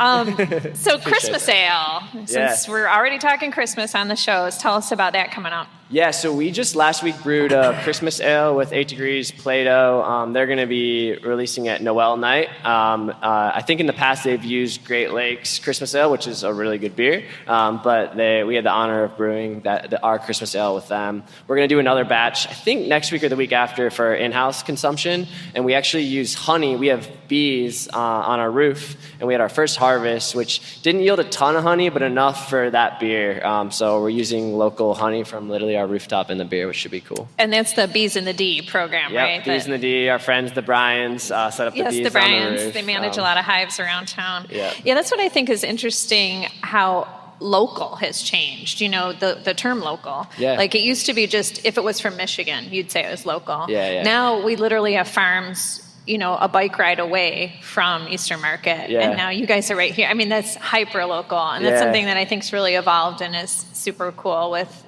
So Christmas ale, since we're already talking Christmas on the shows, tell us about that coming up. Yeah, so we just last week brewed a Christmas ale with 8 Degrees Play-Doh. They're going to be releasing at Noel night. I think in the past they've used Great Lakes Christmas Ale, which is a really good beer. But we had the honor of brewing our Christmas ale with them. We're going to do another batch, I think next week or the week after, for in-house consumption. And we actually use honey. We have bees on our roof, and we had our first harvest, which didn't yield a ton of honey, but enough for that beer. So we're using local honey from literally our rooftop in the beer, which should be cool. And that's the Bees in the D program, yep, right? Bees in the D. Our friends, the Bryans, set up the bees the Bryans. on the roof. They manage a lot of hives around town. Yeah, that's what I think is interesting, how local has changed, the term local. Yeah. Like it used to be just, if it was from Michigan, you'd say it was local. Yeah. Now we literally have farms, a bike ride away from Eastern Market. Yeah. And now you guys are right here. I mean, that's hyper local. And that's something that I think's really evolved and is super cool with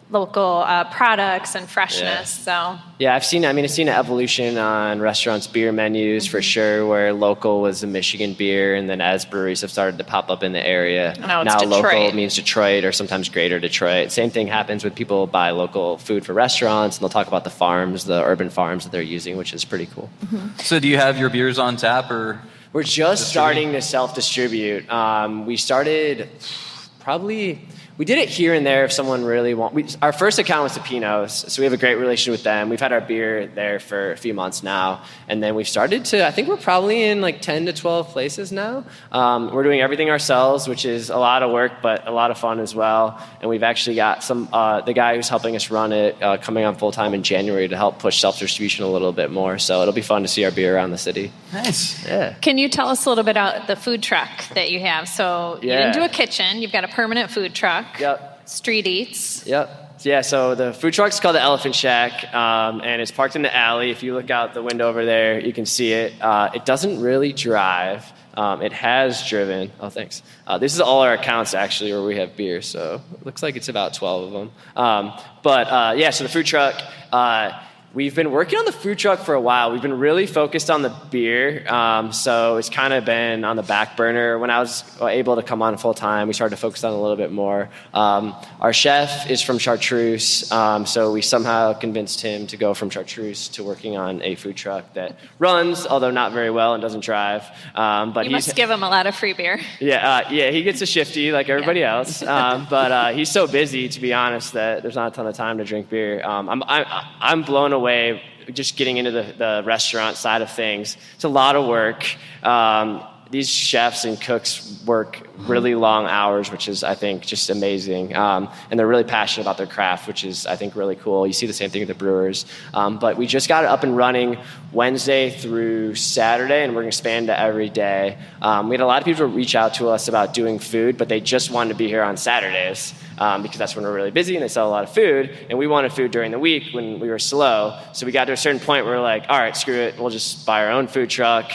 local products and freshness. So I've seen an evolution on restaurants' beer menus for sure, where local was a Michigan beer, and then as breweries have started to pop up in the area, now local means Detroit or sometimes greater Detroit. Same thing happens when people buy local food for restaurants, and they'll talk about the farms, the urban farms that they're using, which is pretty cool. Mm-hmm. So do you have your beers on tap, or? We're just starting to self-distribute. We started We did it here and there if someone really our first account was to Pino's, so we have a great relationship with them. We've had our beer there for a few months now, and then we've started to, I think we're probably in like 10 to 12 places now. We're doing everything ourselves, which is a lot of work, but a lot of fun as well. And we've actually got the guy who's helping us run it coming on full-time in January to help push self-distribution a little bit more, so it'll be fun to see our beer around the city. Nice. Yeah. Can you tell us a little bit about the food truck that you have? So you didn't do a kitchen, you've got a permanent food truck. Yep. Street eats. Yep. Yeah, so the food truck's called the Elephant Shack, and it's parked in the alley. If you look out the window over there, you can see it. It doesn't really drive. It has driven. Oh, thanks. This is all our accounts, actually, where we have beer, so it looks like it's about 12 of them. So the food truck, we've been working on the food truck for a while. We've been really focused on the beer, so it's kind of been on the back burner. When I was able to come on full time, we started to focus on it a little bit more. Our chef is from Chartreuse, so we somehow convinced him to go from Chartreuse to working on a food truck that runs, although not very well, and doesn't drive. But you must give him a lot of free beer. Yeah, he gets a shifty like everybody else, but he's so busy, to be honest, that there's not a ton of time to drink beer. I'm blown away just getting into the restaurant side of things. It's a lot of work. These chefs and cooks work really long hours, which is, I think, just amazing. And they're really passionate about their craft, which is, I think, really cool. You see the same thing with the brewers. But we just got it up and running Wednesday through Saturday, and we're going to expand to every day. We had a lot of people reach out to us about doing food, but they just wanted to be here on Saturdays because that's when we're really busy and they sell a lot of food. And we wanted food during the week when we were slow. So we got to a certain point where we're like, all right, screw it. We'll just buy our own food truck.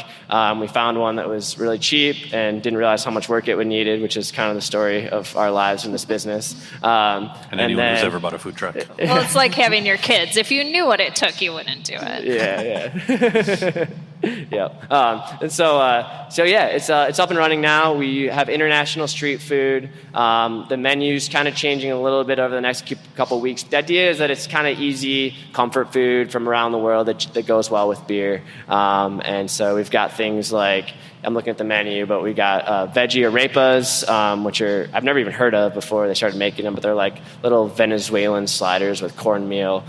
We found one that was really cheap and didn't realize how much work it would needed, which is kind of the story of our lives in this business. And anyone who's ever bought a food truck. Well, it's like having your kids. If you knew what it took, you wouldn't do it. Yeah. Yeah. It's up and running now. We have international street food. The menu's kind of changing a little bit over the next couple weeks. The idea is that it's kind of easy comfort food from around the world that goes well with beer. And so we've got things like, I'm looking at the menu, but we got veggie arepas, which I've never even heard of before they started making them, but they're like little Venezuelan sliders with cornmeal.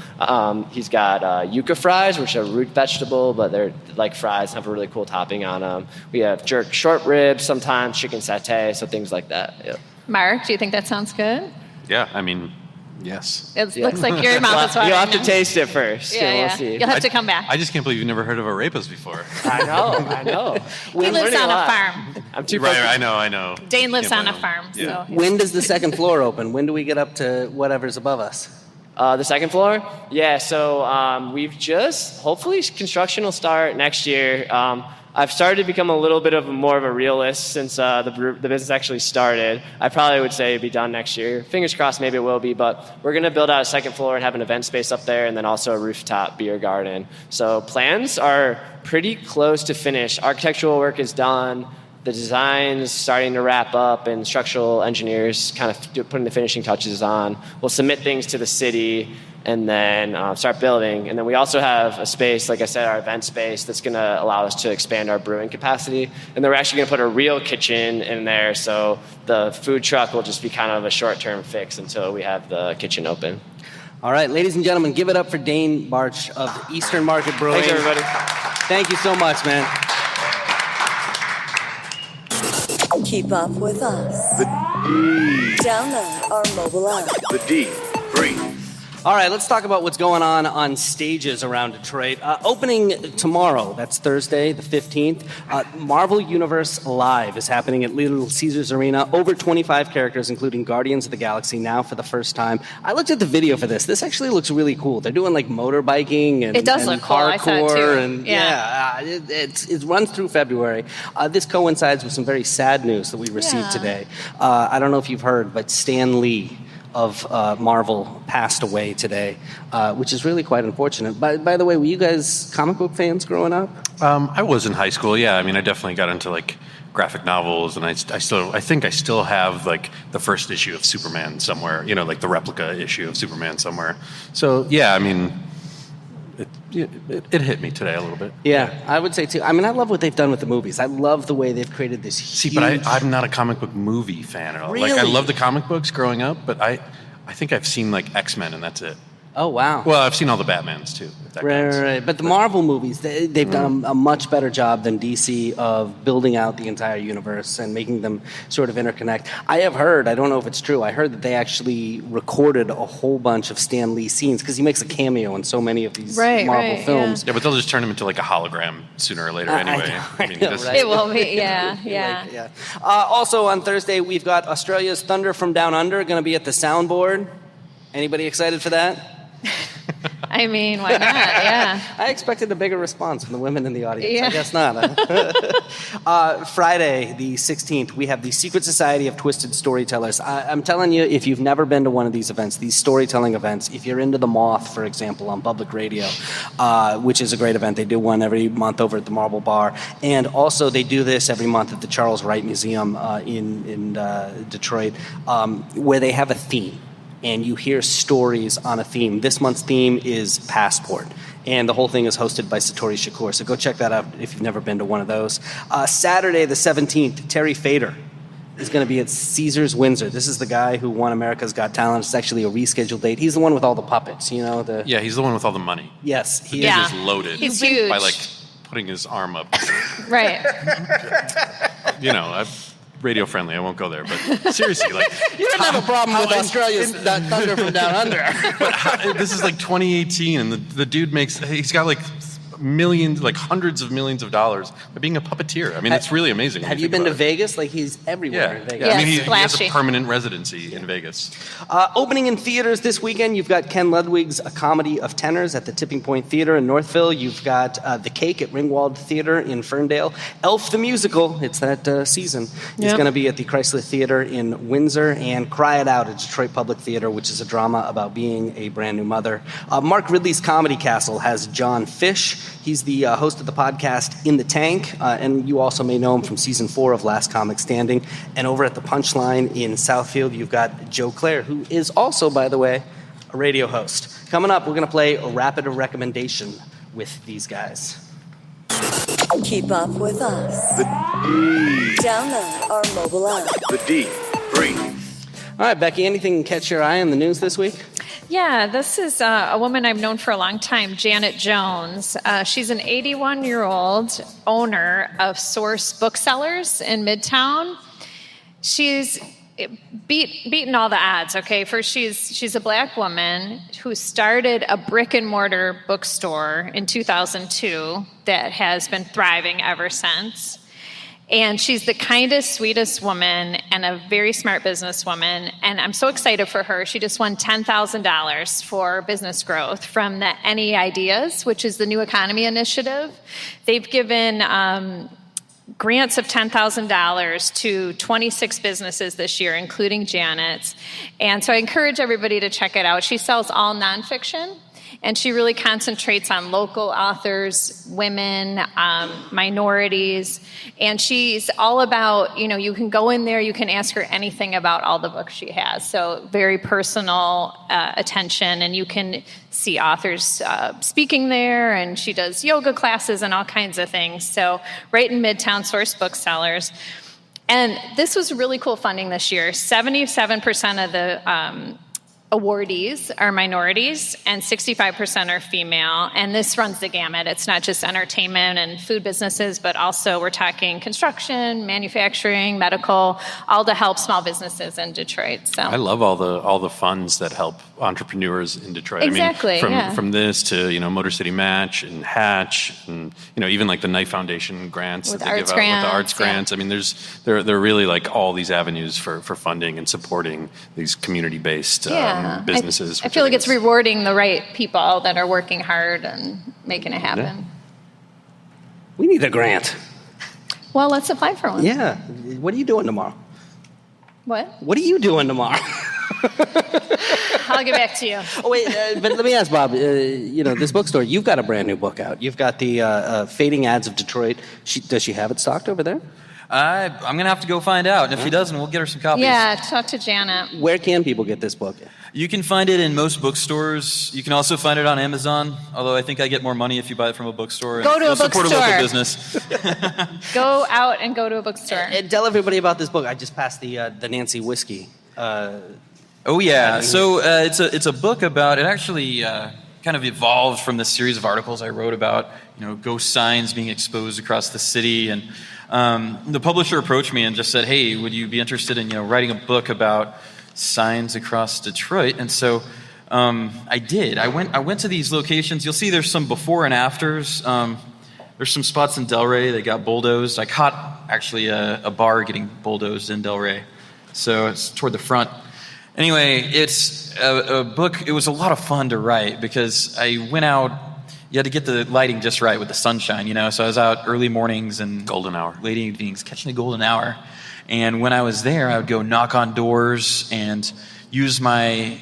He's got yuca fries, which are root vegetable, but they're like fries and have a really cool topping on them. We have jerk short ribs, sometimes chicken satay, so things like that. Yep. Mark, do you think that sounds good? Yeah, I mean, yes. It looks like your mouth is watering. You'll have to taste it first. Yeah. We'll see. You'll have to come back. I just can't believe you've never heard of arepas before. I know. He lives on a farm. I'm too right. I know. Dayne lives on a farm. Yeah. So When does the second floor open? When do we get up to whatever's above us? The second floor? Yeah, so we've hopefully construction will start next year. I've started to become a little bit more of a realist since the business actually started. I probably would say it'd be done next year. Fingers crossed, maybe it will be, but we're going to build out a second floor and have an event space up there and then also a rooftop beer garden. So plans are pretty close to finish. Architectural work is done. The design's starting to wrap up, and structural engineers kind of putting the finishing touches on. We'll submit things to the city and then start building. And then we also have a space, like I said, our event space, that's going to allow us to expand our brewing capacity. And then we're actually going to put a real kitchen in there, so the food truck will just be kind of a short-term fix until we have the kitchen open. All right, ladies and gentlemen, give it up for Dayne Bartscht of Eastern Market Brewing. Thanks, everybody. Thank you so much, man. Keep up with us. The D. Download our mobile app. The D. Freep. All right, let's talk about what's going on stages around Detroit. Opening tomorrow, that's Thursday, the 15th, Marvel Universe Live is happening at Little Caesars Arena. Over 25 characters, including Guardians of the Galaxy, now for the first time. I looked at the video for this. This actually looks really cool. They're doing like motorbiking and it does look cool. I saw it too. And it runs through February. This coincides with some very sad news that we received today. I don't know if you've heard, but Stan Lee of Marvel passed away today, which is really quite unfortunate. By the way, were you guys comic book fans growing up? I was in high school, yeah. I mean, I definitely got into like graphic novels, and I think I still have like the first issue of Superman somewhere, like the replica issue of Superman somewhere. So yeah, I mean, it hit me today a little bit. Yeah, I would say too. I mean, I love what they've done with the movies. I love the way they've created this huge... See, but I'm not a comic book movie fan at all. Really? Like, I love the comic books growing up, but I think I've seen, like, X-Men, and that's it. Oh, wow. Well, I've seen all the Batmans, too. Right. But the Marvel movies, they've done a much better job than DC of building out the entire universe and making them sort of interconnect. I have heard, I don't know if it's true, I heard that they actually recorded a whole bunch of Stan Lee scenes because he makes a cameo in so many of these Marvel films. Yeah, but they'll just turn him into like a hologram sooner or later anyway. It will be, yeah. Also on Thursday, we've got Australia's Thunder from Down Under going to be at the soundboard. Anybody excited for that? I mean, why not? Yeah. I expected a bigger response from the women in the audience. Yeah. I guess not. Friday, the 16th, we have the Secret Society of Twisted Storytellers. I'm telling you, if you've never been to one of these events, these storytelling events, if you're into The Moth, for example, on public radio, which is a great event. They do one every month over at the Marble Bar. And also they do this every month at the Charles Wright Museum in Detroit, where they have a theme. And you hear stories on a theme. This month's theme is Passport. And the whole thing is hosted by Satori Shakur. So go check that out if you've never been to one of those. Saturday, the 17th, Terry Fader is going to be at Caesars Windsor. This is the guy who won America's Got Talent. It's actually a rescheduled date. He's the one with all the puppets, you know? Yeah, he's the one with all the money. Yes. He is loaded. He's huge. By, like, putting his arm up. Right. Radio friendly, I won't go there, but seriously, like... You don't have a problem with Australia's Thunder from Down Under. But this is like 2018, and the dude he's got like millions, like hundreds of millions of dollars by being a puppeteer. I mean, it's really amazing. Have you been to Vegas? Like, he's everywhere in Vegas. Yeah, I mean, he has a permanent residency in Vegas. Opening in theaters this weekend, you've got Ken Ludwig's A Comedy of Tenors at the Tipping Point Theater in Northville. You've got The Cake at Ringwald Theater in Ferndale. Elf the Musical, it's that season. It's going to be at the Chrysler Theater in Windsor. And Cry It Out at Detroit Public Theater, which is a drama about being a brand new mother. Mark Ridley's Comedy Castle has John Fish. He's the host of the podcast In the Tank, and you also may know him from season 4 of Last Comic Standing. And over at the Punchline in Southfield, you've got Joe Clare, who is also, by the way, a radio host. Coming up, we're going to play a rapid recommendation with these guys. Keep up with us. Download our mobile app. The Deep Brief. All right, Becky, anything catch your eye in the news this week? Yeah, this is a woman I've known for a long time, Janet Jones. She's an 81-year-old owner of Source Booksellers in Midtown. She's beaten all the odds, okay? First, she's a black woman who started a brick-and-mortar bookstore in 2002 that has been thriving ever since. And she's the kindest, sweetest woman and a very smart businesswoman. And I'm so excited for her. She just won $10,000 for business growth from the Any Ideas, which is the New Economy Initiative. They've given grants of $10,000 to 26 businesses this year, including Janet's. And so I encourage everybody to check it out. She sells all nonfiction. And she really concentrates on local authors, women, minorities. And she's all about, you can go in there, you can ask her anything about all the books she has. So very personal attention. And you can see authors speaking there. And she does yoga classes and all kinds of things. So right in Midtown, Source Booksellers. And this was really cool funding this year. 77% of the awardees are minorities and 65% are female. And this runs the gamut. It's not just entertainment and food businesses, but also we're talking construction, manufacturing, medical, all to help small businesses in Detroit. So I love all the funds that help entrepreneurs in Detroit. Exactly. I mean, from this to Motor City Match and Hatch and even like the Knife Foundation grants with that they give out with the arts grants. I mean, there are really like all these avenues for funding and supporting these community-based businesses. I feel like it's rewarding the right people that are working hard and making it happen. Yeah. We need a grant. Well, let's apply for one. Yeah. What are you doing tomorrow? What? What are you doing tomorrow? I'll get back to you. Oh, wait, but let me ask Bob, this bookstore, you've got a brand new book out. You've got the Fading Ads of Detroit. Does she have it stocked over there? I'm going to have to go find out. And if she doesn't, we'll get her some copies. Yeah, talk to Janet. Where can people get this book? You can find it in most bookstores. You can also find it on Amazon, although I think I get more money if you buy it from a bookstore. Go to a support bookstore. a local business. Go out and go to a bookstore. And tell everybody about this book. I just passed the Nancy whiskey. Oh yeah, so it's a book about, it actually kind of evolved from this series of articles I wrote about, ghost signs being exposed across the city, and the publisher approached me and just said, hey, would you be interested in writing a book about signs across Detroit? And so I did. I went to these locations. You'll see there's some before and afters. There's some spots in Delray that got bulldozed. I caught actually a bar getting bulldozed in Delray, so it's toward the front. Anyway, it's a book. It was a lot of fun to write because I went out. You had to get the lighting just right with the sunshine, So I was out early mornings and golden hour, late evenings, catching the golden hour. And when I was there, I would go knock on doors and use my,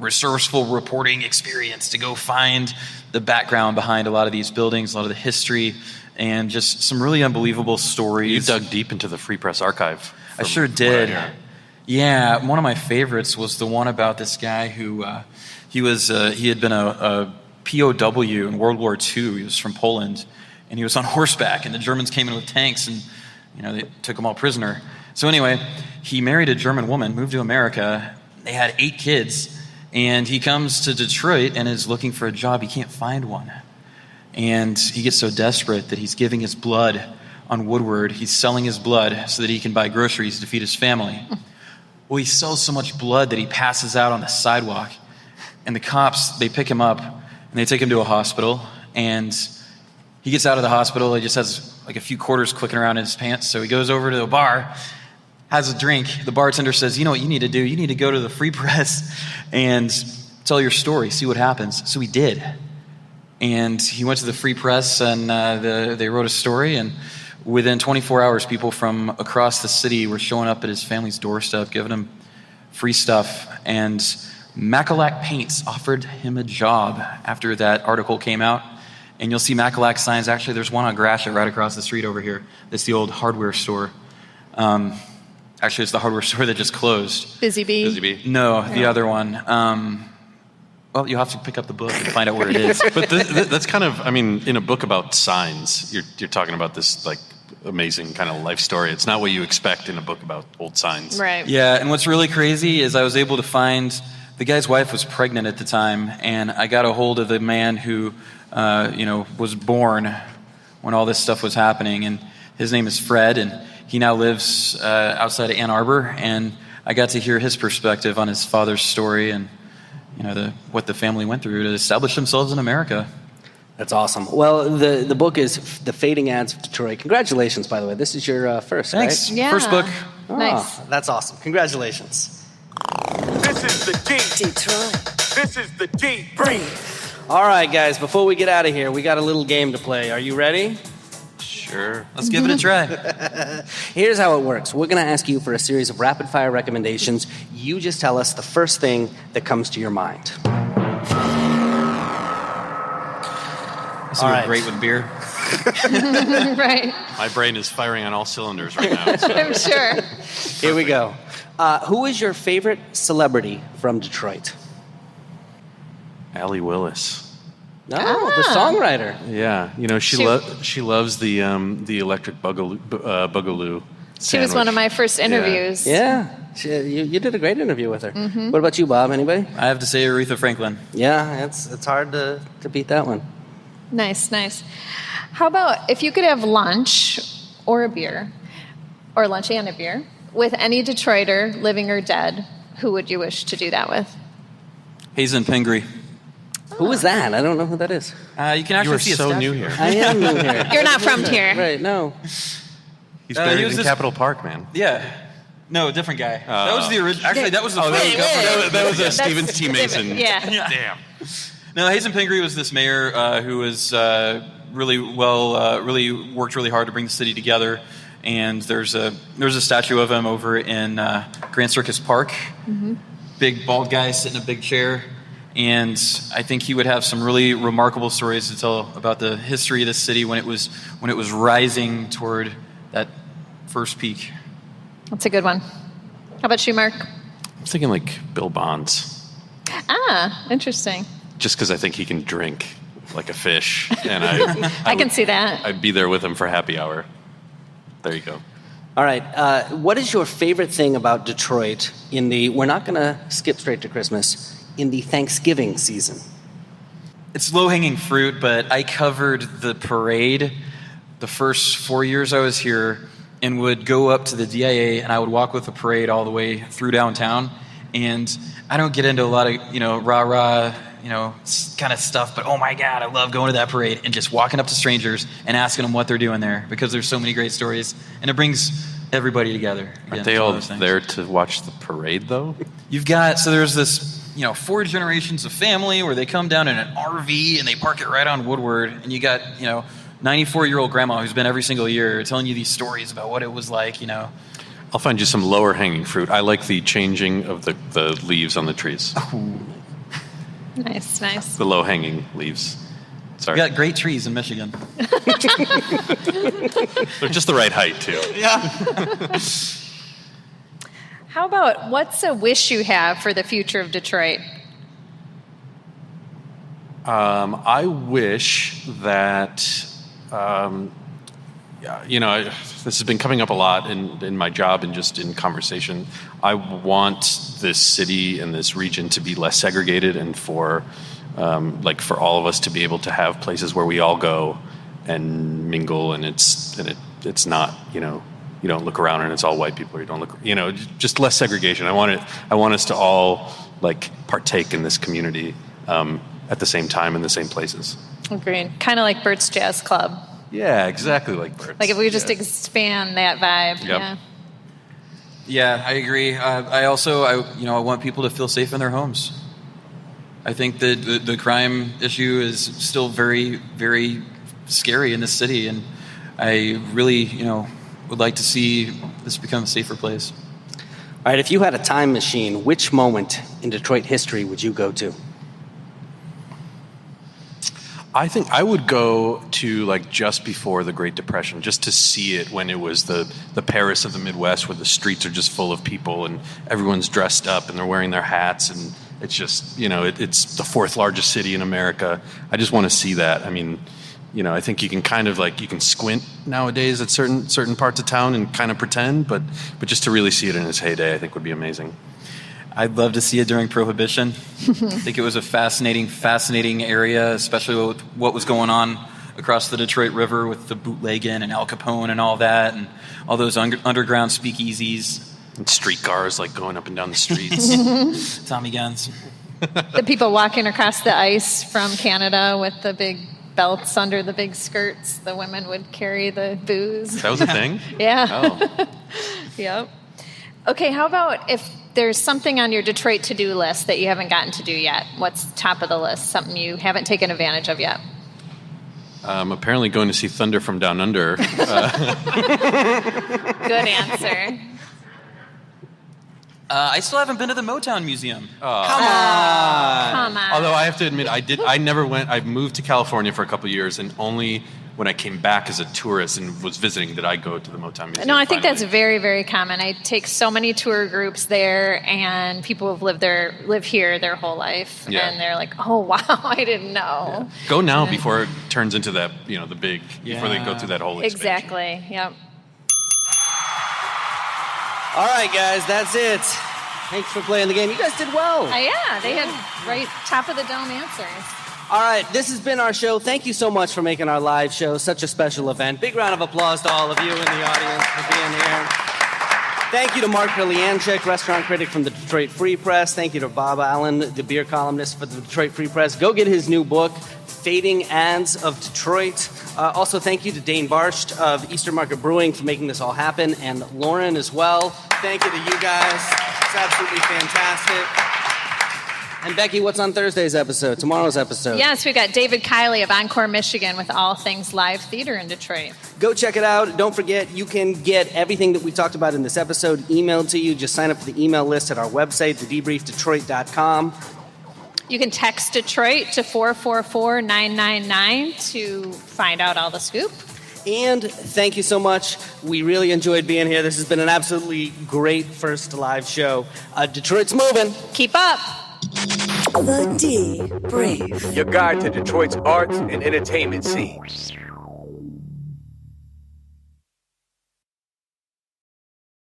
resourceful reporting experience to go find the background behind a lot of these buildings, a lot of the history, and just some really unbelievable stories. You dug deep into the Free Press archive. I sure did. Yeah, one of my favorites was the one about this guy who he had been a POW in World War II. He was from Poland, and he was on horseback, and the Germans came in with tanks, and they took him all prisoner. So anyway, he married a German woman, moved to America. They had 8 kids, and he comes to Detroit and is looking for a job. He can't find one, and he gets so desperate that he's giving his blood on Woodward. He's selling his blood so that he can buy groceries to feed his family. Well, he sells so much blood that he passes out on the sidewalk, and the cops, they pick him up, and they take him to a hospital, and he gets out of the hospital. He just has like a few quarters clicking around in his pants, so he goes over to the bar, has a drink. The bartender says, you know what you need to do? You need to go to the Free Press and tell your story, see what happens. So he did, and he went to the Free Press, and they wrote a story, and within 24 hours, people from across the city were showing up at his family's doorstep, giving him free stuff. And Macalac Paints offered him a job after that article came out. And you'll see Macalac signs. Actually, there's one on Gratiot right across the street over here. It's the old hardware store. Actually, it's the hardware store that just closed. Busy Bee? Busy Bee. No, the other one. Well, you'll have to pick up the book and find out where it is. But that's kind of, in a book about signs, you're talking about this amazing kind of life story. It's not what you expect in a book about old signs. Right. Yeah, and what's really crazy is I was able to find, the guy's wife was pregnant at the time, and I got a hold of the man who, was born when all this stuff was happening, and his name is Fred, and he now lives outside of Ann Arbor, and I got to hear his perspective on his father's story and what the family went through to establish themselves in America. That's awesome. Well, the book is The Fading Ads of Detroit. Congratulations, by the way. This is your first, Thanks. right? Yeah. First book. Nice. That's awesome. Congratulations. This is the Detroit. This is the debrief. All right, guys, before we get out of here, we got a little game to play. Are you ready? Sure. Let's give it a try. Here's how it works. We're going to ask you for a series of rapid-fire recommendations. You just tell us the first thing that comes to your mind. This will be great with beer. Right. My brain is firing on all cylinders right now. So. I'm sure. Here we go. Who is your favorite celebrity from Detroit? Allie Willis. No, the songwriter. Yeah, she loves the electric boogaloo. She was one of my first interviews. Yeah. You did a great interview with her. Mm-hmm. What about you, Bob? Anybody? I have to say Aretha Franklin. Yeah, it's hard to beat that one. Nice. How about if you could have lunch or a beer, or lunch and a beer, with any Detroiter, living or dead, who would you wish to do that with? Hazen Pingree. Who is that? I don't know who that is. You can actually see a statue. New here. I am new here. You're not from here. Right, no. He's buried in Capitol Park, man. Yeah. No, different guy. That was the original. Actually, that was the that was Stevens T. Mason. Yeah. Damn. No, Hazen Pingree was this mayor who was really worked really hard to bring the city together. And there's a statue of him over in Grand Circus Park. Mm-hmm. Big bald guy sitting in a big chair. And I think he would have some really remarkable stories to tell about the history of the city when it was rising toward that first peak. That's a good one. How about you, Mark? I'm thinking like Bill Bonds. Ah, interesting. Just because I think he can drink like a fish, and I can see that. I'd be there with him for happy hour. There you go. All right. What is your favorite thing about Detroit we're not going to skip straight to Christmas, in the Thanksgiving season? It's low-hanging fruit, but I covered the parade the first 4 years I was here and would go up to the DIA, and I would walk with the parade all the way through downtown. And I don't get into a lot of, rah-rah, kind of stuff, but oh my God, I love going to that parade and just walking up to strangers and asking them what they're doing there, because there's so many great stories, and it brings everybody together. Again, Aren't they all there to watch the parade, though? There's this, 4 generations of family where they come down in an RV and they park it right on Woodward, and you got, 94-year-old grandma who's been every single year telling you these stories about what it was like, I'll find you some lower hanging fruit. I like the changing of the leaves on the trees. Ooh. Nice. The low hanging leaves. Sorry. We got great trees in Michigan. They're just the right height, too. Yeah. How about, what's a wish you have for the future of Detroit? I wish that, this has been coming up a lot in my job and just in conversation. I want this city and this region to be less segregated, and for all of us to be able to have places where we all go and mingle, and it's not, you don't look around and it's all white people, or you don't look, just less segregation. I want us to all partake in this community at the same time in the same places. Agreed. Kind of like Bartscht Jazz Club. Yeah, exactly like Bartscht. Like if we just expand that vibe. Yep. Yeah. Yeah, I agree. I want people to feel safe in their homes. I think that the crime issue is still very, very scary in this city, and I really, would like to see this become a safer place. All right, if you had a time machine, which moment in Detroit history would you go to? I think I would go to just before the Great Depression, just to see it when it was the Paris of the Midwest, where the streets are just full of people and everyone's dressed up and they're wearing their hats, and it's just, it's the 4th largest city in America. I just want to see that. I mean, I think you can kind of you can squint nowadays at certain parts of town and kind of pretend, but just to really see it in its heyday, I think would be amazing. I'd love to see it during Prohibition. I think it was a fascinating area, especially with what was going on across the Detroit River with the bootlegging and Al Capone and all that, and all those underground speakeasies. And streetcars going up and down the streets. Tommy guns. The people walking across the ice from Canada with the big belts under the big skirts. The women would carry the booze. That was a thing? Yeah. Oh. Yep. Okay, how about if there's something on your Detroit to-do list that you haven't gotten to do yet? What's top of the list? Something you haven't taken advantage of yet? Apparently going to see Thunder from Down Under. Good answer. I still haven't been to the Motown Museum. Come on. Although I have to admit, I never went. I moved to California for a couple of years, and only when I came back as a tourist and was visiting did I go to the Motown Museum. No, I think that's very, very common. I take so many tour groups there, and people have live here their whole life, and they're like, "Oh wow, I didn't know." Yeah. Go now before it turns into that, the big, before they go through that whole expansion. Exactly. Yep. All right, guys, that's it. Thanks for playing the game. You guys did well. Yeah, they had right top of the dome answers. All right, this has been our show. Thank you so much for making our live show such a special event. Big round of applause to all of you in the audience for being here. Thank you to Mark Kurlyandchik, restaurant critic from the Detroit Free Press. Thank you to Bob Allen, the beer columnist for the Detroit Free Press. Go get his new book, Fading Ads of Detroit. Also, thank you to Dayne Bartscht of Eastern Market Brewing for making this all happen, and Lauren as well. Thank you to you guys. It's absolutely fantastic. And Becky, what's on Thursday's episode, tomorrow's episode? Yes, we've got David Kiley of Encore, Michigan with all things live theater in Detroit. Go check it out. Don't forget, you can get everything that we talked about in this episode emailed to you. Just sign up for the email list at our website, thedebriefdetroit.com. You can text Detroit to 444-999 to find out all the scoop. And thank you so much. We really enjoyed being here. This has been an absolutely great first live show. Detroit's moving. Keep up. The Debrief. Your guide to Detroit's arts and entertainment scene.